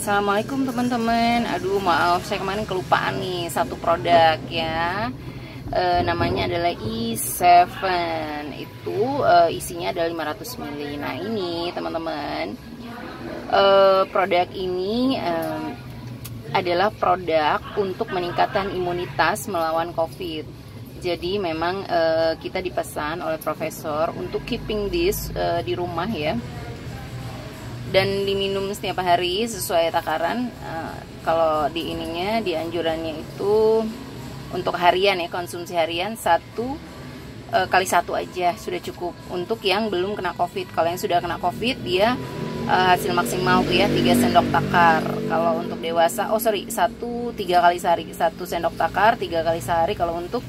Assalamualaikum teman-teman. Aduh maaf saya kemarin kelupaan nih satu produk ya. Namanya adalah E7. Itu isinya ada 500 ml. Nah ini teman-teman, produk ini adalah produk untuk meningkatkan imunitas melawan COVID. Jadi memang kita dipesan oleh profesor untuk keeping this di rumah ya, dan diminum setiap hari sesuai takaran. Kalau di ininya, di anjurannya itu untuk harian ya, konsumsi harian 1 kali 1 aja sudah cukup untuk yang belum kena COVID. Kalau yang sudah kena COVID dia hasil maksimal tuh ya 3 sendok takar. Kalau untuk dewasa 3 kali sehari, 1 sendok takar 3 kali sehari kalau untuk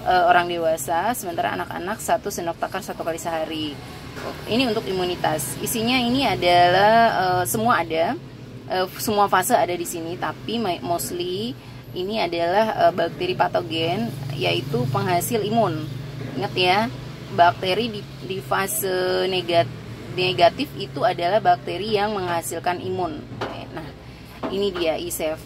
orang dewasa. Sementara anak-anak 1 sendok takar 1 kali sehari. Ini untuk imunitas. Isinya ini adalah semua ada, semua fase ada di sini. Tapi mostly ini adalah bakteri patogen, yaitu penghasil imun. Ingat ya, bakteri di fase negatif itu adalah bakteri yang menghasilkan imun. Nah, ini dia E7.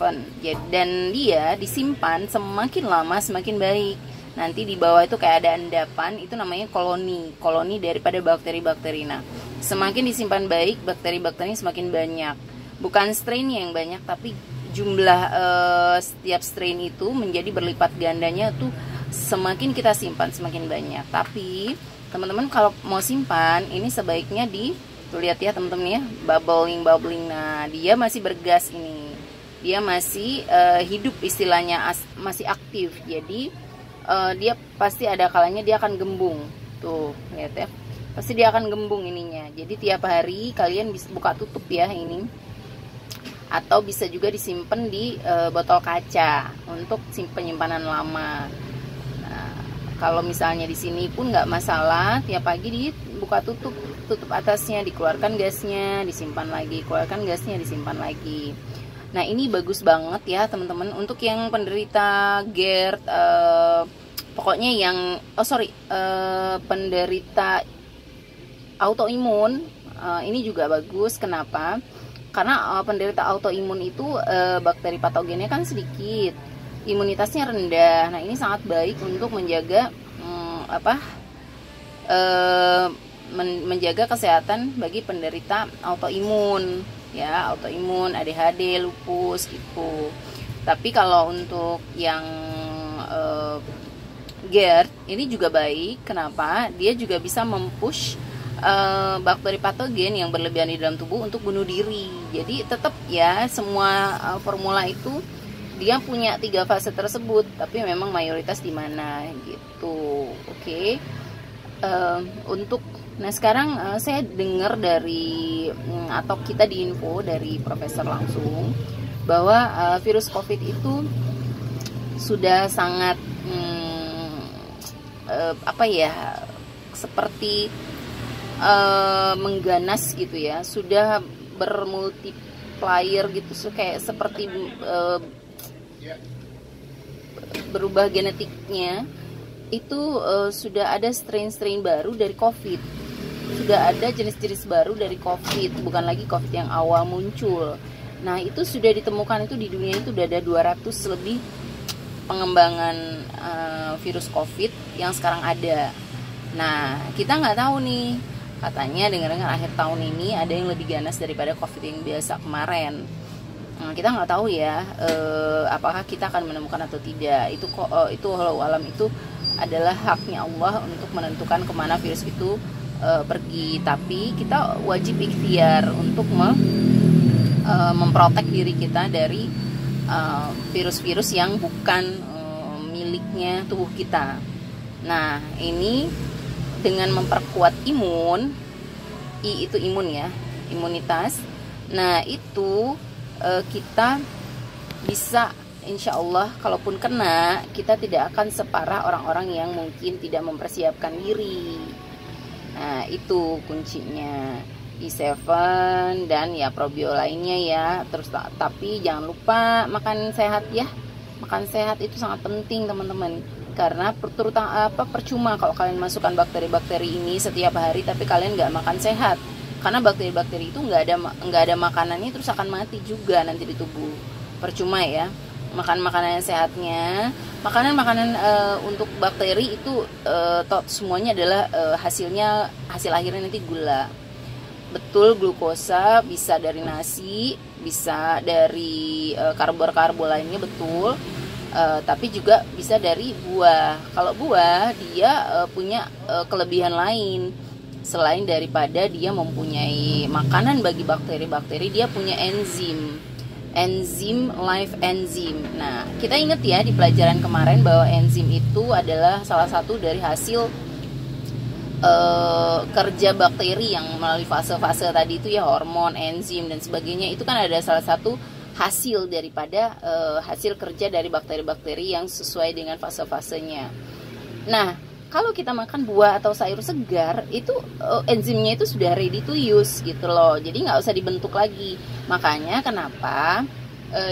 Dan dia disimpan semakin lama semakin baik. Nanti di bawah itu kayak ada endapan, itu namanya koloni daripada bakteri-bakteri. Nah, semakin disimpan baik, bakteri-bakteri semakin banyak. Bukan strain yang banyak, tapi jumlah setiap strain itu menjadi berlipat gandanya tuh, semakin kita simpan semakin banyak. Tapi teman-teman kalau mau simpan, ini sebaiknya tuh lihat ya teman-teman ya, bubbling. Nah, dia masih bergas ini. Dia masih hidup istilahnya, masih aktif. Jadi dia pasti ada kalanya dia akan gembung. Tuh, lihat ya. Pasti dia akan gembung ininya. Jadi tiap hari kalian bisa buka tutup ya ini. Atau bisa juga disimpan di botol kaca untuk penyimpanan lama. Nah, kalau misalnya di sini pun nggak masalah, tiap pagi dibuka tutup atasnya, dikeluarkan gasnya, disimpan lagi, keluarkan gasnya, disimpan lagi. Nah, ini bagus banget ya teman-teman untuk yang penderita GERD, pokoknya yang penderita autoimun, ini juga bagus. Kenapa? Karena penderita autoimun itu bakteri patogennya kan sedikit, imunitasnya rendah. Nah, ini sangat baik untuk menjaga menjaga kesehatan bagi penderita autoimun ya, autoimun, ADHD, lupus gitu. Tapi kalau untuk yang GERD ini juga baik. Kenapa? Dia juga bisa mempush bakteri patogen yang berlebihan di dalam tubuh untuk bunuh diri. Jadi tetap ya, semua formula itu dia punya 3 fase tersebut, tapi memang mayoritas di mana gitu. Oke. Nah sekarang saya dengar dari atau kita diinfo dari profesor langsung bahwa virus COVID itu sudah sangat seperti mengganas gitu ya, sudah bermultiplier gitu, kayak seperti berubah genetiknya. Itu sudah ada strain-strain baru dari COVID, sudah ada jenis-jenis baru dari COVID, bukan lagi COVID yang awal muncul. Nah itu sudah ditemukan, itu di dunia itu udah ada 200 lebih pengembangan virus COVID yang sekarang ada. Nah kita nggak tahu nih, katanya dengar-dengar akhir tahun ini ada yang lebih ganas daripada COVID yang biasa kemarin. Nah, kita nggak tahu ya, apakah kita akan menemukan atau tidak. Itu walau alam, itu adalah haknya Allah untuk menentukan kemana virus itu pergi. Tapi kita wajib ikhtiar untuk memprotek diri kita dari virus-virus yang bukan miliknya tubuh kita. Nah ini dengan memperkuat imun, I itu imun ya, imunitas. Nah itu kita bisa, insya Allah kalaupun kena, kita tidak akan separah orang-orang yang mungkin tidak mempersiapkan diri. Nah itu kuncinya, E7 dan ya probio lainnya ya. Terus tapi jangan lupa makan sehat ya. Makan sehat itu sangat penting teman-teman, karena terutama percuma kalau kalian masukkan bakteri-bakteri ini setiap hari tapi kalian nggak makan sehat. Karena bakteri-bakteri itu nggak ada makanannya, terus akan mati juga nanti di tubuh. Percuma ya. Makan makanan yang sehatnya, makanan untuk bakteri itu semuanya adalah hasil akhirnya nanti gula. Betul, glukosa bisa dari nasi, bisa dari karbo lainnya, betul. Tapi juga bisa dari buah. Kalau buah dia punya kelebihan lain. Selain daripada dia mempunyai makanan bagi bakteri-bakteri, dia punya enzim life enzim. Nah, kita ingat ya di pelajaran kemarin bahwa enzim itu adalah salah satu dari hasil kerja bakteri yang melalui fase-fase tadi itu ya, hormon, enzim dan sebagainya. Itu kan ada salah satu hasil daripada hasil kerja dari bakteri-bakteri yang sesuai dengan fase-fasenya. Nah, kalau kita makan buah atau sayur segar, itu enzimnya itu sudah ready to use gitu loh. Jadi nggak usah dibentuk lagi. Makanya kenapa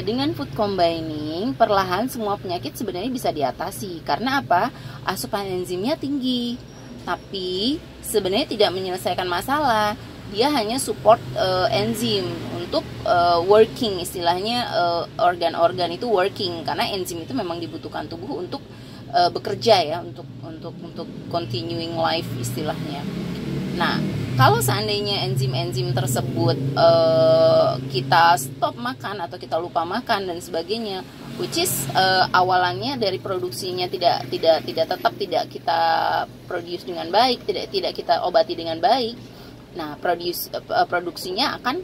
dengan food combining perlahan semua penyakit sebenarnya bisa diatasi. Karena apa? Asupan enzimnya tinggi. Tapi sebenarnya tidak menyelesaikan masalah. Dia hanya support enzim untuk working, istilahnya organ-organ itu working. Karena enzim itu memang dibutuhkan tubuh untuk bekerja ya, untuk continuing life istilahnya. Nah, kalau seandainya enzim-enzim tersebut kita stop makan atau kita lupa makan dan sebagainya, which is awalannya dari produksinya tidak kita produce dengan baik, tidak kita obati dengan baik. Nah, produksinya akan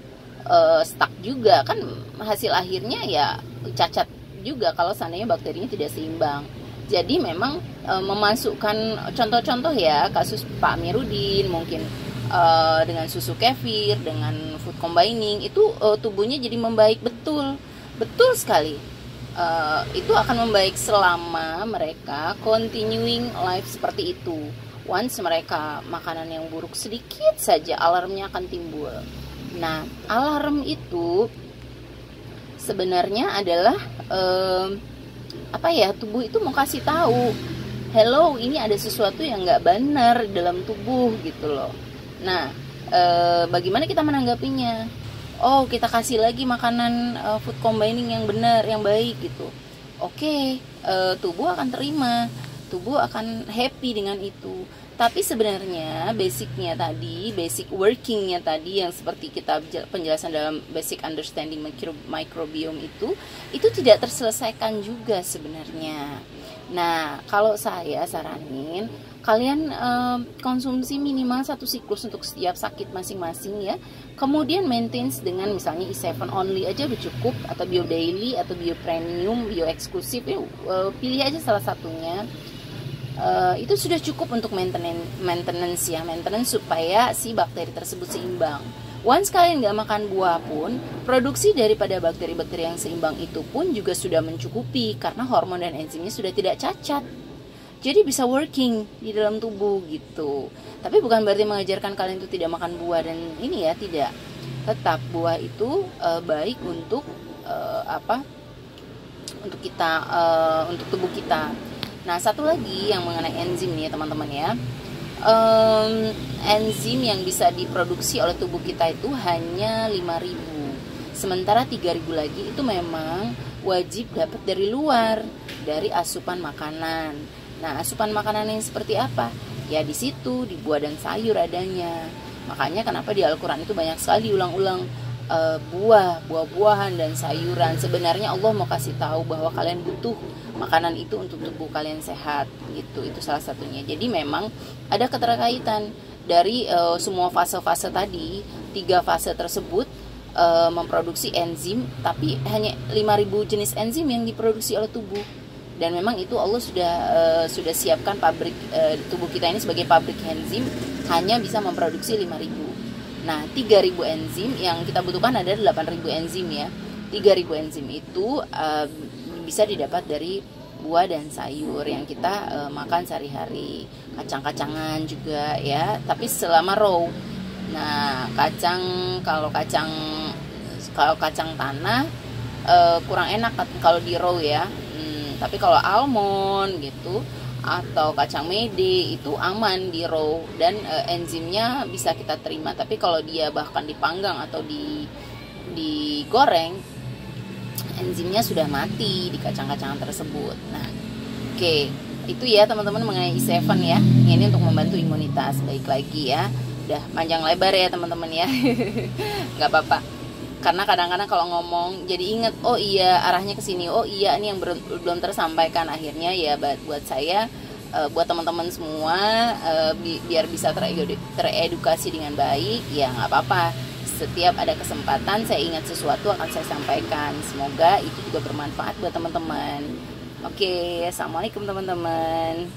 stuck juga, kan hasil akhirnya ya cacat juga kalau seandainya bakterinya tidak seimbang. Jadi memang memasukkan contoh-contoh ya, kasus Pak Amiruddin mungkin dengan susu kefir, dengan food combining itu tubuhnya jadi membaik, betul sekali. Itu akan membaik selama mereka continuing life seperti itu. Once mereka makanan yang buruk sedikit saja, alarmnya akan timbul. Nah, alarm itu sebenarnya adalah tubuh itu mau kasih tahu, hello, ini ada sesuatu yang nggak benar dalam tubuh gitu loh. Nah, bagaimana kita menanggapinya? Oh, kita kasih lagi makanan food combining yang benar, yang baik gitu. Oke, tubuh akan terima, tubuh akan happy dengan itu. Tapi sebenarnya basic workingnya tadi yang seperti kita penjelasan dalam basic understanding microbiome itu tidak terselesaikan juga sebenarnya. Nah, kalau saya saranin kalian konsumsi minimal 1 siklus untuk setiap sakit masing-masing ya. Kemudian maintain dengan misalnya E7 only aja udah cukup, atau Bio Daily atau Bio Premium, Bio Eksklusif ya, pilih aja salah satunya. Itu sudah cukup untuk maintenance supaya si bakteri tersebut seimbang. Once kalian nggak makan buah pun, produksi daripada bakteri-bakteri yang seimbang itu pun juga sudah mencukupi karena hormon dan enzimnya sudah tidak cacat. Jadi bisa working di dalam tubuh gitu. Tapi bukan berarti mengajarkan kalian itu tidak makan buah dan ini ya, tidak. Tetap buah itu baik untuk untuk kita, untuk tubuh kita. Nah, satu lagi yang mengenai enzim nih teman-teman ya. Enzim yang bisa diproduksi oleh tubuh kita itu hanya 5.000. Sementara 3.000 lagi itu memang wajib dapat dari luar, dari asupan makanan. Nah, asupan makanan yang seperti apa? Ya di situ, di buah dan sayur adanya. Makanya kenapa di Al-Quran itu banyak sekali diulang-ulang buah-buahan dan sayuran. Sebenarnya Allah mau kasih tahu bahwa kalian butuh makanan itu untuk tubuh kalian sehat gitu. Itu salah satunya. Jadi memang ada keterkaitan dari semua fase-fase tadi. 3 fase tersebut memproduksi enzim, tapi hanya 5.000 jenis enzim yang diproduksi oleh tubuh. Dan memang itu Allah sudah siapkan pabrik, tubuh kita ini sebagai pabrik enzim hanya bisa memproduksi 5.000. Nah, 3.000 enzim yang kita butuhkan ada 8.000 enzim ya. 3.000 enzim itu bisa didapat dari buah dan sayur yang kita makan sehari-hari. Kacang-kacangan juga ya, tapi selama raw. Nah, kalau kacang tanah kurang enak kalau di raw ya. Tapi kalau almond gitu, atau kacang mede itu aman di raw dan enzimnya bisa kita terima. Tapi kalau dia bahkan dipanggang atau digoreng, enzimnya sudah mati di kacang-kacangan tersebut. Nah, oke, itu ya teman-teman mengenai E7 ya. Ini untuk membantu imunitas. Baik lagi ya. Udah panjang lebar ya teman-teman ya. Nggak apa-apa. Karena kadang-kadang kalau ngomong jadi inget, oh iya arahnya ke sini, oh iya ini yang belum tersampaikan. Akhirnya ya buat saya, buat teman-teman semua, biar bisa teredukasi dengan baik, ya nggak apa-apa. Setiap ada kesempatan saya ingat sesuatu akan saya sampaikan. Semoga itu juga bermanfaat buat teman-teman. Oke, assalamualaikum teman-teman.